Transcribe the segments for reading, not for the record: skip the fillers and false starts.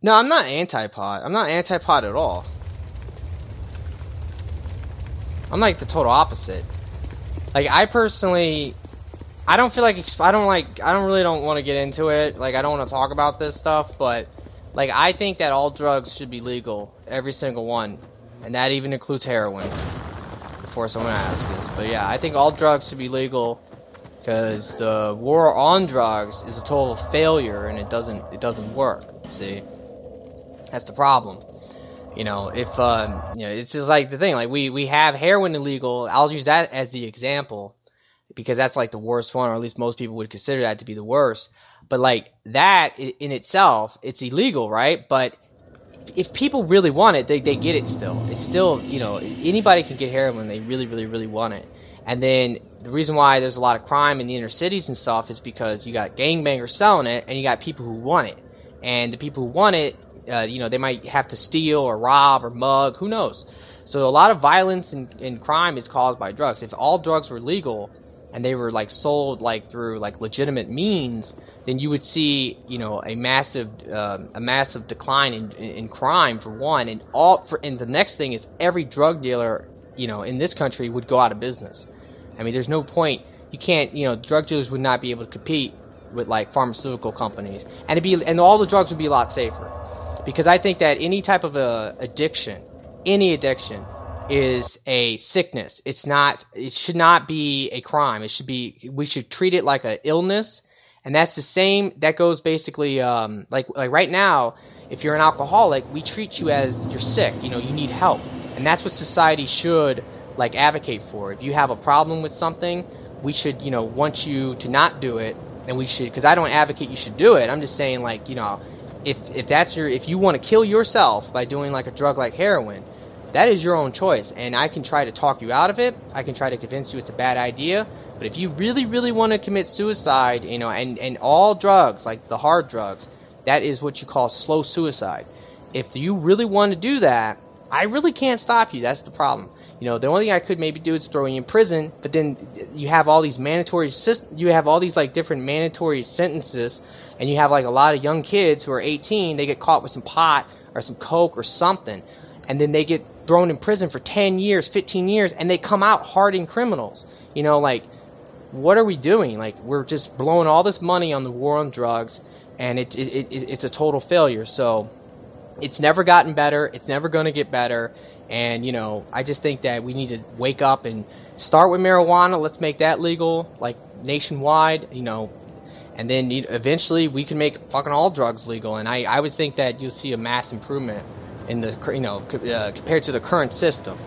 No, I'm not anti-pot. I'm not anti-pot at all. I'm like the total opposite. Like, I personally, I don't feel like, I don't really don't want to get into it. Like, I don't want to talk about this stuff, but, like, I think that all drugs should be legal. Every single one. And that even includes heroin. Before someone asks. But yeah, I think all drugs should be legal. Because the war on drugs is a total failure, and it doesn't work. See? That's the problem. You know, if, you know, it's just like the thing, like, we have heroin illegal. I'll use that as the example, because that's like the worst one, or at least most people would consider that to be the worst. But like, that in itself, it's illegal, right? But if people really want it, they get it still. It's still, you know, anybody can get heroin when they really want it. And then, the reason why there's a lot of crime in the inner cities and stuff is because you got gangbangers selling it, and you got people who want it. And the people who want it, you know, they might have to steal or rob or mug, who knows. So a lot of violence and crime is caused by drugs. If all drugs were legal and they were like sold like through like legitimate means, then you would see, you know, a massive decline in crime for one, and the next thing is every drug dealer, you know, in this country would go out of business. I mean, there's no point. You can't, you know, drug dealers would not be able to compete with like pharmaceutical companies, and all the drugs would be a lot safer. Because I think that any type of addiction, any addiction, is a sickness. It should not be a crime. We should treat it like an illness, and that's the same. That goes basically, like right now, if you're an alcoholic, we treat you as you're sick. You know, you need help, and that's what society should like advocate for. If you have a problem with something, we should, you know, want you to not do it, and we should. Because I don't advocate you should do it. I'm just saying, like, you know. If you want to kill yourself by doing like a drug like heroin, that is your own choice, and I can try to talk you out of it. I can try to convince you it's a bad idea. But if you really want to commit suicide, you know, and all drugs, like the hard drugs, that is what you call slow suicide. If you really want to do that, I really can't stop you. That's the problem. You know, the only thing I could maybe do is throw you in prison, but then you have all these like different mandatory sentences. And you have like a lot of young kids who are 18, they get caught with some pot or some coke or something, and then they get thrown in prison for 10 years, 15 years, and they come out hardened criminals. You know, like, what are we doing? Like, we're just blowing all this money on the war on drugs, and it's a total failure. So it's never gotten better. It's never going to get better. And, you know, I just think that we need to wake up and start with marijuana. Let's make that legal, like, nationwide, you know. And then eventually we can make fucking all drugs legal, and I would think that you'll see a mass improvement in the, you know, compared to the current system.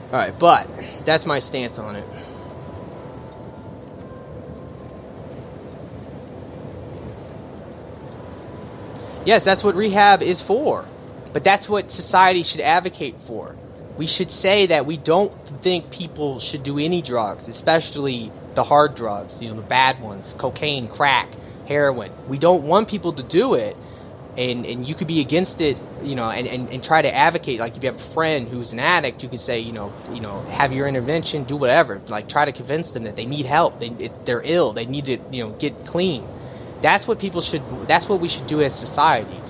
All right, but that's my stance on it. Yes, that's what rehab is for, but that's what society should advocate for. We should say that we don't think people should do any drugs, especially the hard drugs, you know, the bad ones, cocaine, crack, heroin. We don't want people to do it, and you could be against it, you know, and try to advocate. Like, if you have a friend who's an addict, you can say, you know, have your intervention, do whatever. Like, try to convince them that they need help, they're ill, they need to, you know, get clean. That's what we should do as society.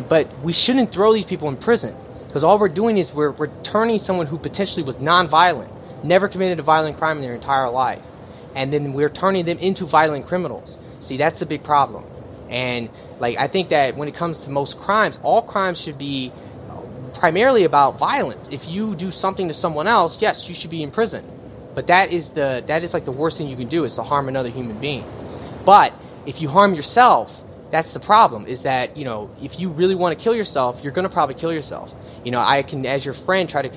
But we shouldn't throw these people in prison. Because all we're doing is we're turning someone who potentially was non-violent, never committed a violent crime in their entire life, and then we're turning them into violent criminals. See, that's the big problem. And, like, I think that when it comes to most crimes, all crimes should be primarily about violence. If you do something to someone else, yes, you should be in prison. But that is like the worst thing you can do, is to harm another human being. But if you harm yourself, that's the problem, is that, you know, if you really want to kill yourself, you're going to probably kill yourself. You know, I can, as your friend, try to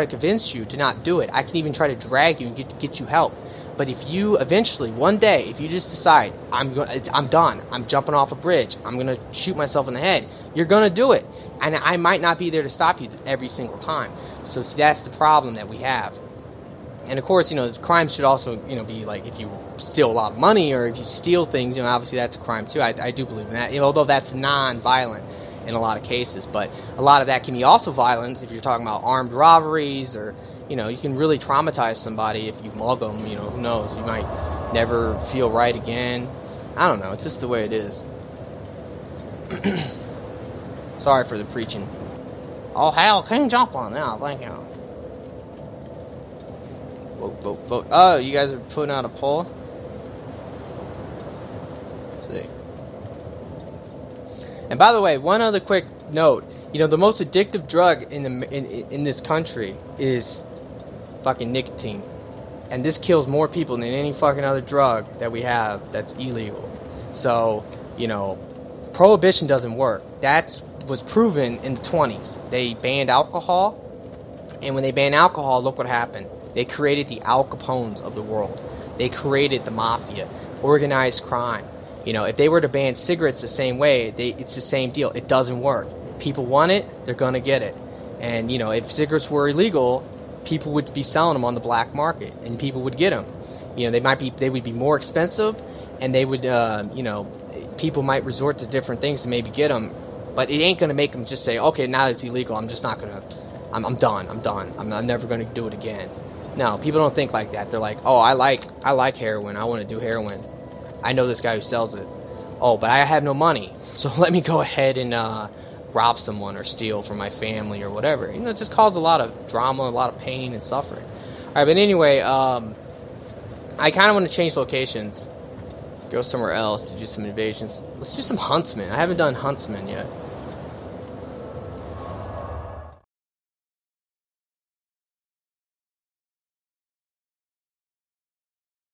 convince you to not do it. I can even try to drag you and get you help. But if you eventually, one day, if you just decide, I'm done, I'm jumping off a bridge, I'm going to shoot myself in the head, you're going to do it. And I might not be there to stop you every single time. So see, that's the problem that we have. And of course, you know, crime should also, you know, be like, if you steal a lot of money or if you steal things, you know, obviously that's a crime too. I do believe in that, you know, although that's non-violent in a lot of cases. But a lot of that can be also violence if you're talking about armed robberies, or, you know, you can really traumatize somebody if you mug them, you know, who knows, you might never feel right again. I don't know, it's just the way it is. Sorry for the preaching. Oh, hell, King jump on now. Thank you. Vote. Oh, you guys are putting out a poll? Let's see. And by the way, one other quick note. You know, the most addictive drug in this country is fucking nicotine. And this kills more people than any fucking other drug that we have that's illegal. So, you know, prohibition doesn't work. That was proven in the 20s. They banned alcohol. And when they banned alcohol, look what happened. They created the Al Capones of the world. They created the mafia, organized crime. You know, if they were to ban cigarettes the same way, it's the same deal. It doesn't work. People want it, they're gonna get it. And, you know, if cigarettes were illegal, people would be selling them on the black market, and people would get them. You know, they would be more expensive, and they would, you know, people might resort to different things to maybe get them. But it ain't gonna make them just say, okay, now that it's illegal, I'm just not gonna, I'm done. I'm never gonna do it again. No, people don't think like that. They're like, oh, I like heroin. I want to do heroin. I know this guy who sells it. Oh, but I have no money, so let me go ahead and rob someone or steal from my family or whatever. You know, it just causes a lot of drama, a lot of pain and suffering. All right, but anyway, I kind of want to change locations, go somewhere else to do some invasions. Let's do some Huntsman. I haven't done Huntsman yet.